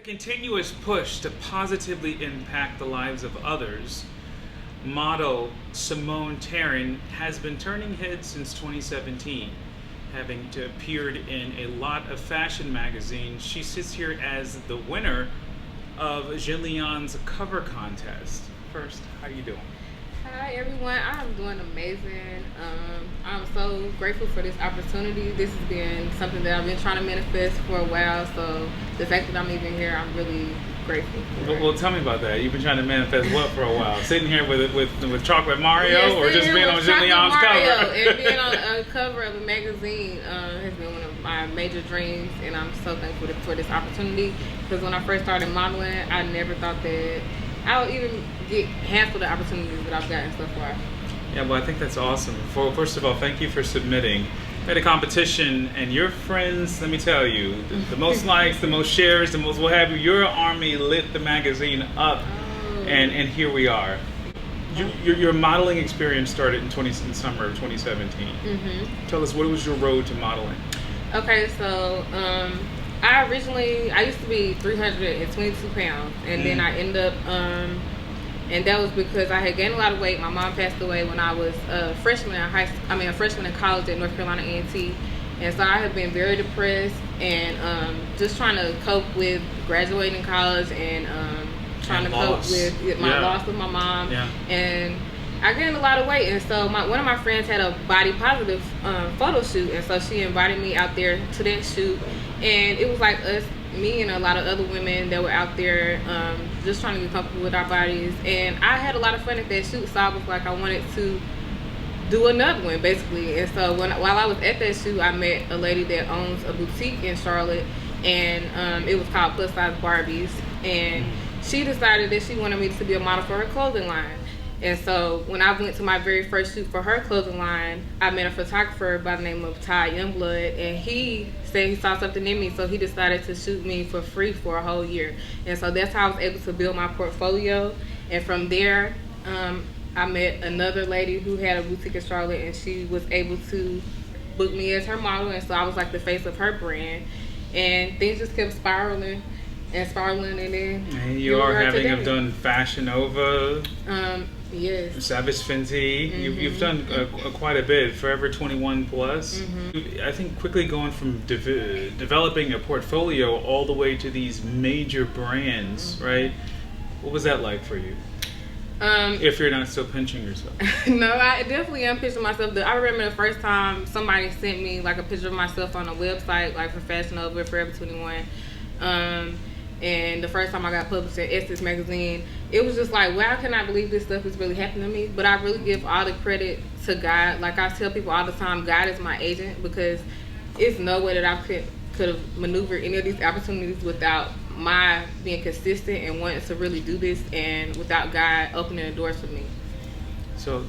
continuous push to positively impact the lives of others, model Simone Taren has been turning heads since 2017. Having appeared in a lot of fashion magazines, she sits here as the winner of Jenleeon's cover contest. First, how you doing? Hi everyone, I'm doing amazing. I'm so grateful for this opportunity. This has been something that I've been trying to manifest for a while, so the fact that I'm even here, I'm really grateful for. Well, tell me about that. You've been trying to manifest what for a while? Sitting here with Chocolate Mario, or just being on Jenleeon's cover? And being on a cover of a magazine has been one of my major dreams, and I'm so thankful for this opportunity. Because when I first started modeling, I never thought that I would even get half of the opportunities that I've gotten so far. Yeah, well, I think that's awesome. First of all, thank you for submitting. We had a competition, and your friends, let me tell you, the most likes, the most shares, the most what have you, your army lit the magazine up, and here we are. Your modeling experience started in summer of 2017. Mm-hmm. Tell us, what was your road to modeling? Okay, so I used to be 322 pounds, and then I ended up, and that was because I had gained a lot of weight. My mom passed away when I was a freshman in college at North Carolina A&T, and so I have been very depressed and just trying to cope with graduating college and trying to cope with my loss of my mom, and I gained a lot of weight. And so one of my friends had a body positive photo shoot, and so she invited me out there to that shoot, and it was like me and a lot of other women that were out there just trying to get comfortable with our bodies, and I had a lot of fun at that shoot, so I was like, I wanted to do another one basically. And so while I was at that shoot, I met a lady that owns a boutique in Charlotte, and it was called Plus Size Barbies, and she decided that she wanted me to be a model for her clothing line. And so when I went to my very first shoot for her clothing line, I met a photographer by the name of Taren, and he said he saw something in me, so he decided to shoot me for free for a whole year. And so that's how I was able to build my portfolio. And from there, I met another lady who had a boutique in Charlotte, and she was able to book me as her model, and so I was like the face of her brand. And things just kept spiraling, and then and you are having have done Fashion Nova. Yes. Savage Fenty. You've done quite a bit. Forever 21 plus. I think quickly going from developing a portfolio all the way to these major brands, right? What was that like for you? If you're not still pinching yourself. No, I definitely am pinching myself. I remember the first time somebody sent me like a picture of myself on a website, like for Fashion Nova, Forever 21. And the first time I got published in Essence magazine, it was just like, wow, I cannot believe this stuff is really happening to me. But I really give all the credit to God. Like I tell people all the time, God is my agent, because it's no way that I could have maneuvered any of these opportunities without my being consistent and wanting to really do this, and without God opening the doors for me. So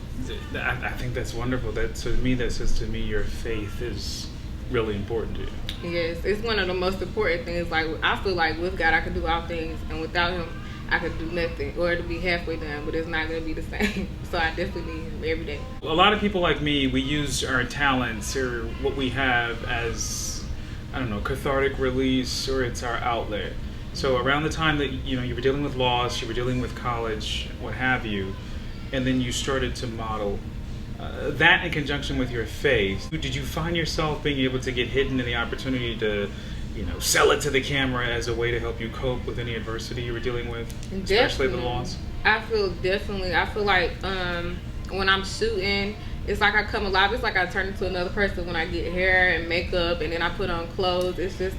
I think that's wonderful. That says to me your faith is really important to you. Yes, it's one of the most important things. Like, I feel like with God I can do all things, and without him I could do nothing, or it'll be halfway done, but it's not going to be the same. So I definitely need him every day. A lot of people like me, we use our talents or what we have as, I don't know, cathartic release, or it's our outlet. So around the time that you were dealing with loss, you were dealing with college, what have you, and then you started to model, that in conjunction with your faith, did you find yourself being able to get hidden in the opportunity to, sell it to the camera as a way to help you cope with any adversity you were dealing with, especially the loss? I feel like when I'm shooting, it's like I come alive. It's like I turn into another person when I get hair and makeup, and then I put on clothes. It's just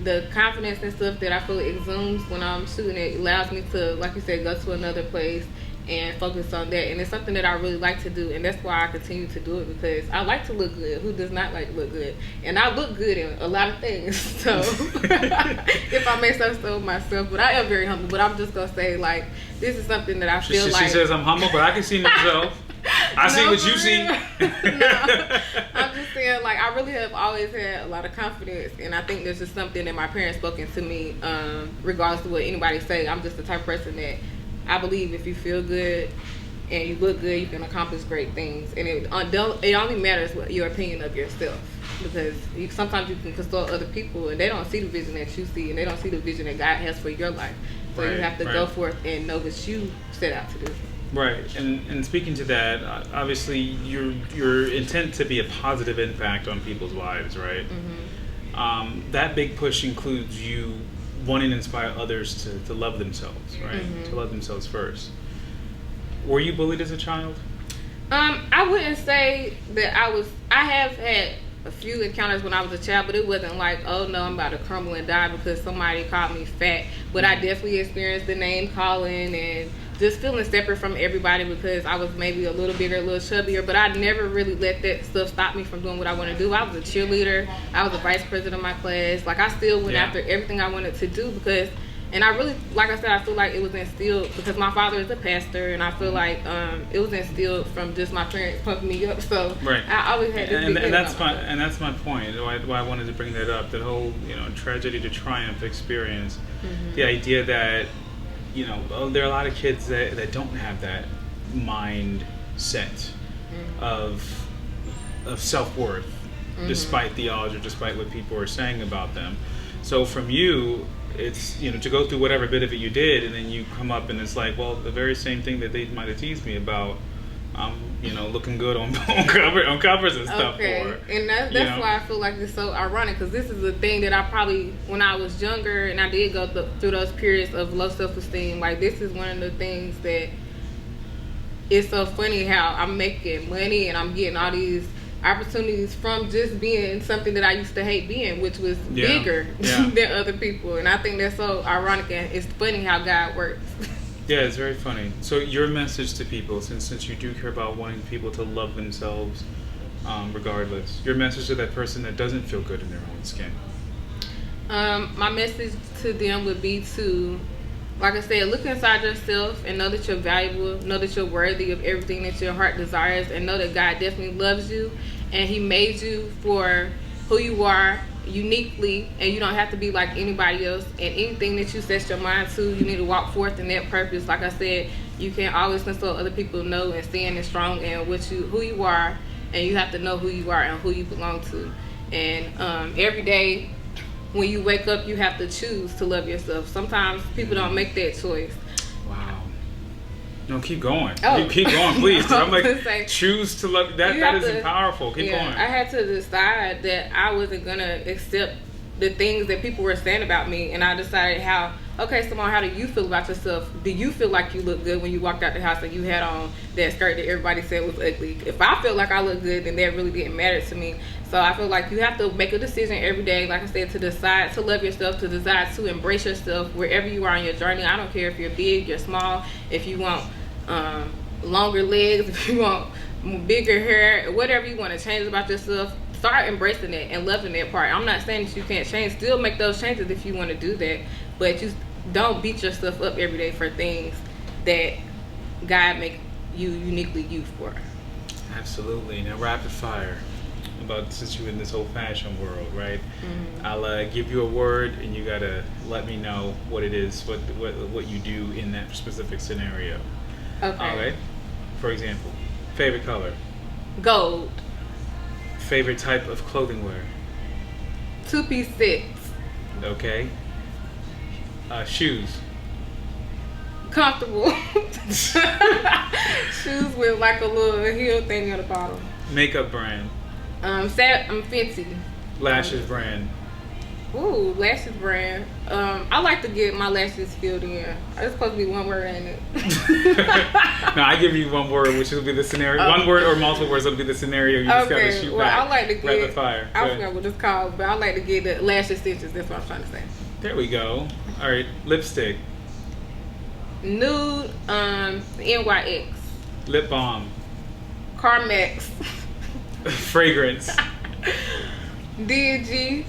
the confidence and stuff that I feel exudes when I'm shooting. It allows me to, like you said, go to another place and focus on that. And it's something that I really like to do, and that's why I continue to do it, because I like to look good. Who does not like to look good? And I look good in a lot of things, so if I may say so myself. But I am very humble. But I'm just gonna say, like, this is something that I feel like. She says I'm humble, but I can see myself. I see what you see. No, I'm just saying, like, I really have always had a lot of confidence, and I think that's just something that my parents spoke into me, regardless of what anybody say. I'm just the type of person that I believe if you feel good and you look good, you can accomplish great things. And it only matters what your opinion of yourself, because sometimes you can consult other people and they don't see the vision that you see, and they don't see the vision that God has for your life. So you have to go forth and know what you set out to do. Right, and speaking to that, obviously your intent to be a positive impact on people's lives, right? Mm-hmm. That big push includes you wanting to inspire others to love themselves, right? Mm-hmm. To love themselves first. Were you bullied as a child? I wouldn't say that I was. I have had a few encounters when I was a child, but it wasn't like, oh no, I'm about to crumble and die because somebody called me fat. But I definitely experienced the name calling and just feeling separate from everybody because I was maybe a little bigger, a little chubbier. But I never really let that stuff stop me from doing what I want to do. I was a cheerleader. I was the vice president of my class. Like, I still went after everything I wanted to do because, and I really, like I said, I feel like it was instilled because my father is a pastor, and I feel like it was instilled from just my parents pumping me up. So I always had this and that's my point. Why I wanted to bring that up. That whole tragedy to triumph experience. Mm-hmm. The idea that there are a lot of kids that don't have that mindset of self-worth, despite the odds or despite what people are saying about them. So from you, it's to go through whatever bit of it you did, and then you come up and it's like, well, the very same thing that they might have teased me about, looking good on covers and stuff. Okay, and that's why I feel like it's so ironic, because this is a thing that I probably, when I was younger and I did go through those periods of low self-esteem, like this is one of the things that it's so funny how I'm making money and I'm getting all these opportunities from just being something that I used to hate being, which was bigger than other people. And I think that's so ironic, and it's funny how God works. Yeah, it's very funny. So your message to people, since you do care about wanting people to love themselves regardless, your message to that person that doesn't feel good in their own skin? My message to them would be to, like I said, look inside yourself and know that you're valuable, know that you're worthy of everything that your heart desires, and know that God definitely loves you, and He made you for who you are uniquely, and you don't have to be like anybody else. And anything that you set your mind to, you need to walk forth in that purpose. Like I said, you can't always consult other people know and stand strong in who you are, and you have to know who you are and who you belong to. And every day when you wake up, you have to choose to love yourself. Sometimes people don't make that choice. Wow. No, keep going. Oh. Keep going, please. I'm like, choose to love. That is powerful. Keep going. I had to decide that I wasn't going to accept the things that people were saying about me. And I decided Simone, how do you feel about yourself? Do you feel like you look good when you walked out the house and you had on that skirt that everybody said was ugly? If I feel like I look good, then that really didn't matter to me. So I feel like you have to make a decision every day, like I said, to decide to love yourself, to decide to embrace yourself wherever you are on your journey. I don't care if you're big, you're small, if you want longer legs, if you want bigger hair, whatever you want to change about yourself, start embracing it and loving that part. I'm not saying that you can't change. Still make those changes if you want to do that, but you don't beat yourself up every day for things that God make you uniquely you for. Absolutely. Now, rapid fire. Since you're in this whole fashion world, right? Mm-hmm. I'll give you a word, and you gotta let me know what it is, what you do in that specific scenario. Okay. All right. For example, favorite color? Gold. Favorite type of clothing wear? Two-piece sets. Okay. Shoes? Comfortable. Shoes with like a little heel thing on the bottom. Makeup brand? I'm Fenty. Lashes brand? Ooh, lashes brand. I like to get my lashes filled in. It's supposed to be one word, ain't it? No, I give you one word, which will be the scenario. One word or multiple words will be the scenario. You just gotta shoot back. I like to get rapid fire. I forgot what it's called, but I like to get the lash extensions. That's what I'm trying to say. There we go. All right, lipstick. Nude, NYX. Lip balm. Carmex. Fragrance. D&G.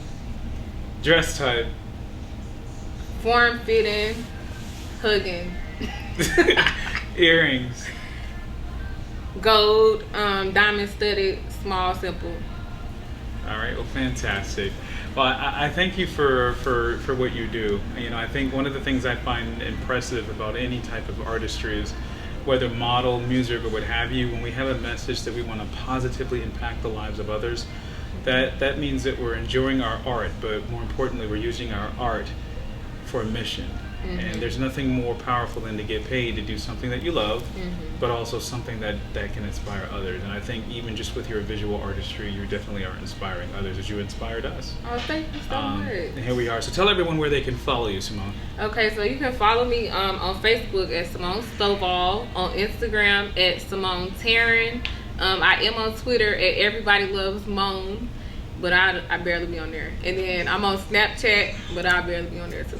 Dress type. Form fitting. Hugging. Earrings. Gold, diamond studded, small, simple. All right, well, fantastic. Well, I thank you for what you do. I think one of the things I find impressive about any type of artistry is whether model, music, or what have you, when we have a message that we want to positively impact the lives of others, that means that we're enjoying our art, but more importantly, we're using our art for a mission. And there's nothing more powerful than to get paid to do something that you love, but also something that can inspire others. And I think even just with your visual artistry, you definitely are inspiring others as you inspired us. Oh, thank you so much. And here we are. So tell everyone where they can follow you, Simone. Okay, so you can follow me on Facebook at Simone Stovall, on Instagram at Simone Taren. I am on Twitter at Everybody Loves Moan, but I barely be on there. And then I'm on Snapchat, but I barely be on there too.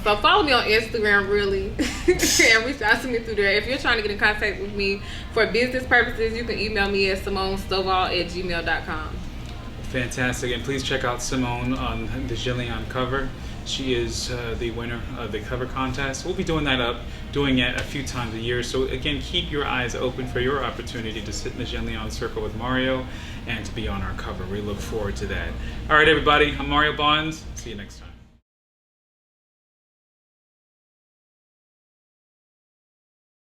So follow me on Instagram, really, and reach out to me through there. If you're trying to get in contact with me for business purposes, you can email me at SimoneStovall@gmail.com. Fantastic. And please check out Simone on the Jenleeion cover. She is the winner of the cover contest. We'll be doing it a few times a year. So again, keep your eyes open for your opportunity to sit in the Jenleeion circle with Mario and to be on our cover. We look forward to that. All right, everybody. I'm Mario Bonds. See you next time.